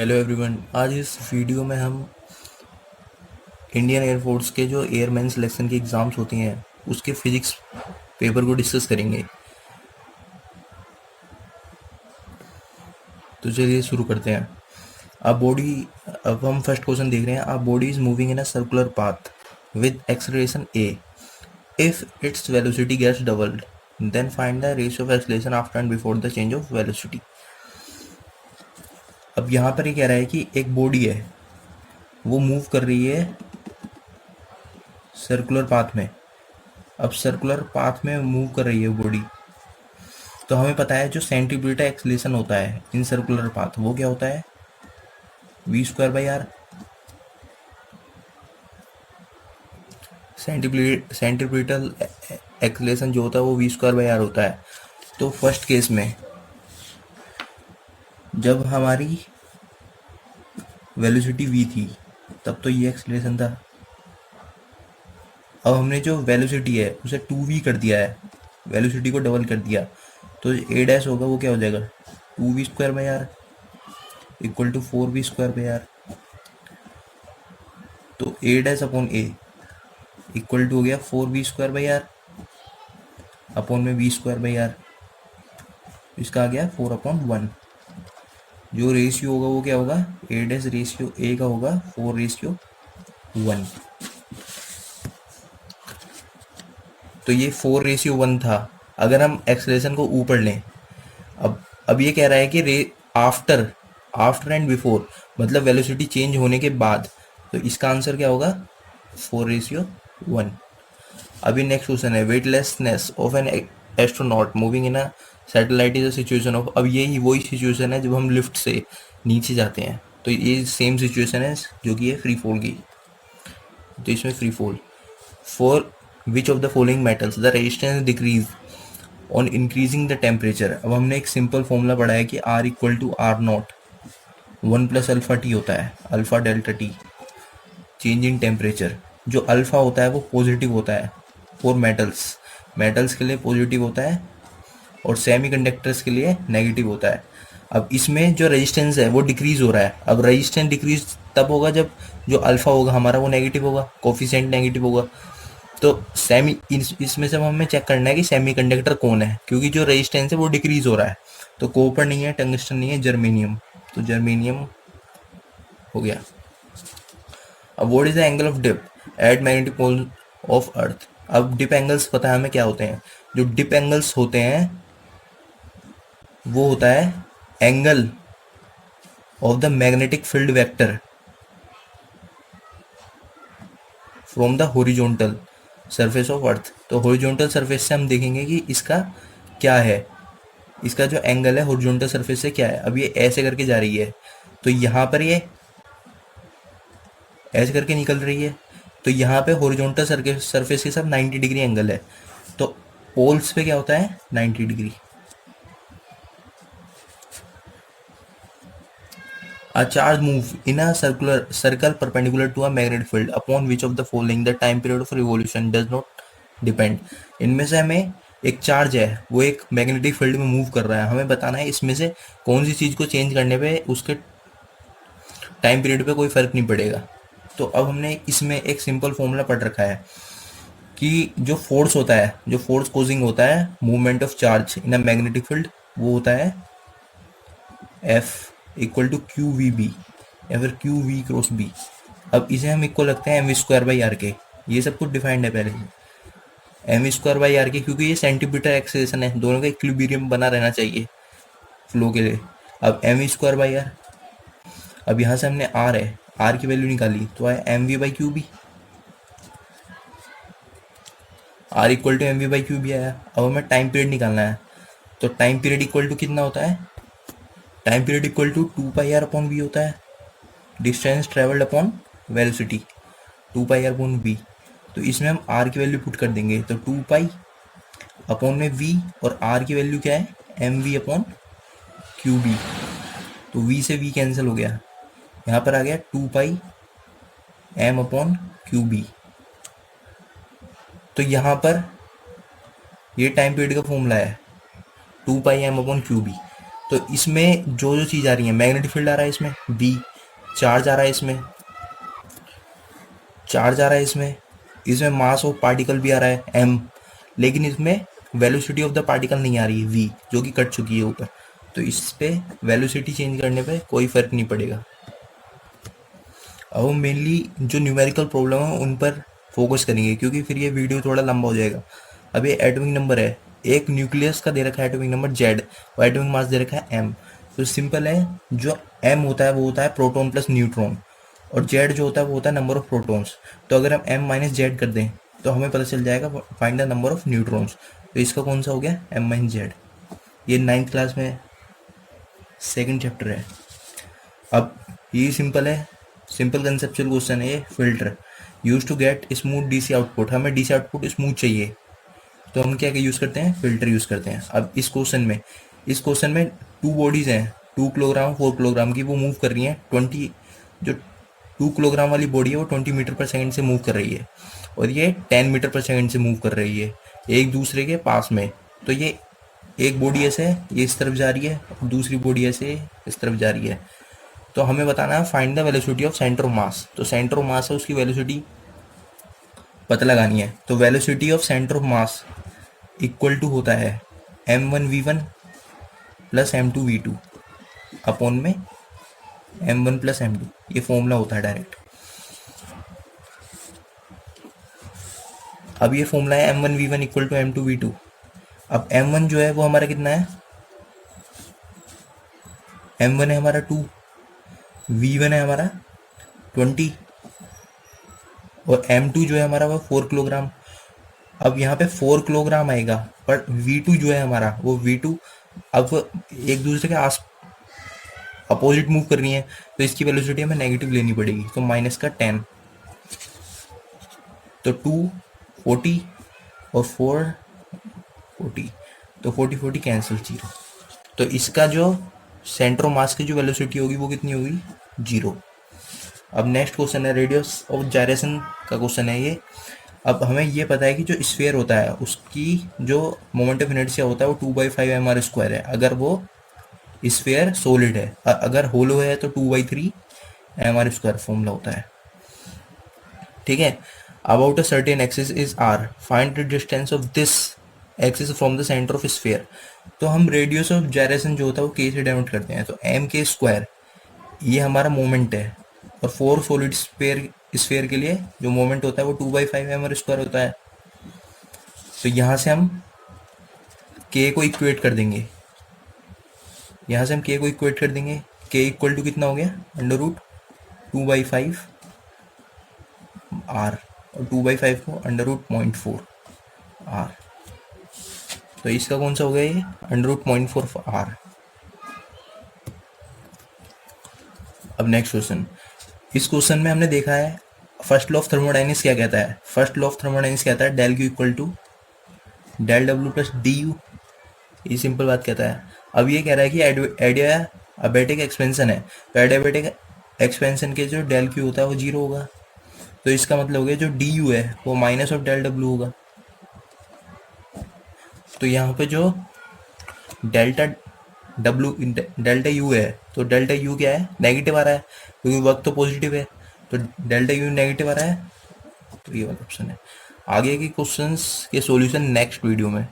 Hello everyone. आज इस video में हम इंडियन एयरफोर्स के जो एयरमैन सिलेक्शन की एग्ज़ाम्स होती हैं उसके फिजिक्स पेपर को डिस्कस करेंगे। तो चलिए शुरू करते हैं। अब हम फर्स्ट क्वेश्चन देख रहे हैं। A body is moving in a circular path with acceleration A. If its velocity gets doubled then find the ratio of acceleration after and before the change of velocity. अब यहाँ पर ये कह रहा है कि एक बॉडी है, वो मूव कर रही है सर्कुलर पाथ में। अब सर्कुलर पाथ में मूव कर रही है बॉडी, तो हमें पता है जो सेंटीमीटर एक्सलेशन होता है इन सर्कुलर पाथ वो क्या होता है, v²/r। सेंटीमीटर एक्सलेशन जो होता है वो v²/r होता है। तो फर्स्ट केस में जब हमारी वेलोसिटी v थी तब तो ये एक्सलेशन था। अब हमने जो वेलोसिटी है उसे 2v कर दिया है, वेलोसिटी को डबल कर दिया, तो ए डैश होगा वो क्या हो जाएगा 2v² इक्वल टू 4v²। तो a dash upon a equal to हो गया 4v² अपॉन में v²। इसका आ गया 4/1। जो रेशियो होगा वो क्या होगा, ए डैश रेशियो ए का होगा 4:1। तो ये 4:1 था। अगर हम एक्सलेशन को ऊपर लें, अब ये कह रहा है कि आफ्टर आफ्टर एंड बिफोर, मतलब वेलोसिटी चेंज होने के बाद, तो इसका आंसर क्या होगा 4:1। अभी नेक्स्ट क्वेश्चन है, weightlessness of an astronaut moving in a satellite is a situation of. अब यही वही सिचुएशन है जब हम लिफ्ट से नीचे जाते हैं, तो ये सेम सिचुएशन है जो कि है फ्री फॉल की। तो इसमें free fall for which of the following metals the resistance decrease on increasing the temperature. अब हमने एक सिंपल फॉर्मूला पढ़ा है कि R equal to R0 1+α_T होता है, alpha delta T, change in temperature. जो अल्फा होता है वो पॉजिटिव होता है फॉर मेटल्स के लिए पॉजिटिव होता है, और सेमीकंडक्टर्स के लिए नेगेटिव होता है। अब इसमें जो रेजिस्टेंस है वो डिक्रीज हो रहा है। अब रेजिस्टेंस डिक्रीज तब होगा जब जो अल्फा होगा हमारा वो नेगेटिव होगा, कोफिशिएंट नेगेटिव होगा। तो इसमें से हमें चेक करना है कि सेमीकंडक्टर कौन है, क्योंकि जो रेजिस्टेंस है वो डिक्रीज हो रहा है। तो कॉपर नहीं है, टंगस्टन नहीं है, जर्मेनियम। तो जर्मेनियम हो गया। अब what is the angle of dip at magnetic pole of earth. अब डिप एंगल्स पता है हमें क्या होते हैं। जो डिप एंगल्स होते हैं वो होता है angle of the magnetic field vector from the horizontal surface of earth. तो हॉरिजॉन्टल सरफेस से हम देखेंगे कि इसका क्या है, इसका जो एंगल है हॉरिजॉन्टल सरफेस से क्या है। अब ये ऐसे करके जा रही है, तो यहाँ पर ये ऐसे करके निकल रही है, तो यहाँ पे हॉरिजॉन्टल सरफेस के साथ 90 डिग्री एंगल है। तो पोल्स पे क्या होता है 90 degree. A charge move in a circle perpendicular to a magnetic field upon which of the following the time period of revolution does not depend। इनमें से हमें एक चार्ज है वो एक मैग्नेटिक फील्ड में मूव कर रहा है, हमें बताना है इसमें से कौन सी चीज़ को चेंज करने पे उसके टाइम पीरियड पे कोई फर्क नहीं पड़ेगा। तो अब हमने इसमें एक सिंपल फॉर्मूला पढ़ रखा है कि जो फोर्स होता है, जो फोर्स कोजिंग होता है movement of charge in a magnetic field, वो होता है F equal to Q V B या फिर क्यू वी क्रॉस बी। अब इसे हम इक्वल रखते हैं mv²/r के। ये सब कुछ डिफाइंड है पहले से mv²/r के, क्योंकि ये सेंटीमीटर एक्सेलरेशन है, दोनों का इक्विलिब्रियम बना रहना चाहिए फ्लो के लिए। अब mv²/r, अब यहाँ से हमने r है, r की वैल्यू निकाली तो आया mv/qb। r equal to mv/qb आया। अब हमें टाइम पीरियड निकालना है, तो टाइम पीरियड इक्वल टू कितना होता है, time period equal to 2πr/v होता है, distance travelled upon velocity 2πr/v। तो इसमें हम r की वैल्यू पुट कर देंगे, तो 2π अपॉन में v, और r की वैल्यू क्या है mv/qb। तो v से v कैंसिल हो गया, यहाँ पर आ गया 2πm/qb। तो यहाँ पर ये टाइम पीरियड का फॉर्मूला है 2πm/qb। तो इसमें जो जो चीज़ आ रही है, मैग्नेटिक फील्ड आ रहा है इसमें बी, चार्ज आ रहा है इसमें, चार्ज आ रहा है इसमें, इसमें मास ऑफ पार्टिकल भी आ रहा है एम, लेकिन इसमें वेलोसिटी ऑफ द पार्टिकल नहीं आ रही है वी, जो कि कट चुकी है ऊपर। तो इस पे वेलोसिटी चेंज करने पे कोई फर्क नहीं पड़ेगा। अब हम मेनली जो न्यूमेरिकल प्रॉब्लम है उन पर फोकस करेंगे, क्योंकि फिर ये वीडियो थोड़ा लंबा हो जाएगा। अब ये एटॉमिक नंबर है, एक न्यूक्लियस का दे रखा है एटॉमिक नंबर जेड और एटॉमिक मास दे रखा है एम। तो सिंपल है, जो एम होता है वो होता है प्रोटॉन प्लस न्यूट्रॉन, और जेड जो होता है वो होता है नंबर ऑफ प्रोटॉन्स। तो अगर हम एम माइनस जेड कर दें तो हमें पता चल जाएगा find the number of neutrons. तो इसका कौन सा हो गया, एम माइनस जेड। ये 9th क्लास में सेकंड चैप्टर है। अब ये सिंपल है, सिंपल कंसेप्चुअल क्वेश्चन है ये। Filter use to get smooth DC output, हमें डीसी आउटपुट स्मूथ चाहिए तो हम क्या यूज़ करते हैं, फिल्टर यूज़ करते हैं। अब इस क्वेश्चन में 2 बॉडीज़ हैं, 2 किलोग्राम 4 किलोग्राम की, वो मूव कर रही हैं 20, जो 2 किलोग्राम वाली बॉडी है वो 20 मीटर पर सेकंड से मूव कर रही है, और ये 10 मीटर पर सेकंड से मूव कर रही है एक दूसरे के पास में। तो ये एक बॉडी ऐसे है, ये इस तरफ जा रही है, और दूसरी बॉडी ऐसे इस तरफ जा रही है। तो हमें बताना है find the velocity of centre of मास। तो सेंटर ऑफ मास है, उसकी वेलोसिटी पता लगानी है। तो velocity of centre of mass equal to होता है m1v1 प्लस m2v2 अपॉन में m1 प्लस m2। ये फॉर्मूला होता है डायरेक्ट। अब ये फॉर्मूला है m1v1 इक्वल टू m2v2। अब m1 जो है वो हमारा कितना है, m1 है हमारा 2, v1 है हमारा 20, और m2 जो है हमारा वो 4 किलोग्राम। अब यहाँ पे 4 किलोग्राम आएगा, पर v2 जो है हमारा वो v2 अब एक दूसरे के आस अपोजिट मूव कर रही है, तो इसकी वेलोसिटी हमें नेगेटिव लेनी पड़ेगी। तो माइनस का 10, तो 2 40 और 4 40, तो 40 40 कैंसिल 0। तो इसका जो सेंटर ऑफ मास की जो वेलोसिटी होगी वो कितनी होगी, 0। अब नेक्स्ट क्वेश्चन है रेडियस ऑफ जायरेशन का क्वेश्चन है ये। अब हमें ये पता है कि जो स्फीयर होता है उसकी जो मोमेंट ऑफ इनर्शिया होता है वो 2/5 mr² है, अगर वो स्फीयर सॉलिड है। अगर होलो है तो 2/3 mr² फॉर्मूला होता है, ठीक है। About a certain axis is R, find the distance of this axis from the centre of sphere. तो हम रेडियस ऑफ जायरेशन जो होता है वो के से डिनोट करते हैं। तो m² ये हमारा मोमेंट है, और 4 सॉलिड स्फीयर के लिए जो मोमेंट होता है वो 2/5 mr² होता है। तो यहाँ से हम k को इक्वेट कर देंगे, यहाँ से हम k को इक्वेट कर देंगे। k इक्वल टू कितना हो गया, √2/5 r, और 2/5 को √0.4 r। तो इसका कौन सा हो गया ये, √0.4 r। अब नेक्स्ट क्वेश्चन, इस क्वेश्चन में हमने देखा है फर्स्ट लॉ ऑफ थर्मोडायनेमिक्स क्या कहता है। फर्स्ट लॉ ऑफ थर्मोडायनेमिक्स कहता है del Q equal to del W plus du। ये सिंपल बात कहता है। अब ये कह रहा है कि एडियाबैटिक एक्सपेंशन है, तो एडियाबैटिक एक्सपेंशन के जो del Q होता है वो 0 होगा। तो इसका मतलब हो गया जो du है वो माइनस ऑफ del W होगा। तो यहाँ पे जो डेल्टा U है, तो डेल्टा U क्या है, नेगेटिव आ रहा है, क्योंकि वर्क तो पॉजिटिव है, तो डेल्टा U नेगेटिव आ रहा है। तो ये वाला ऑप्शन है। आगे के क्वेश्चंस के सॉल्यूशन नेक्स्ट वीडियो में।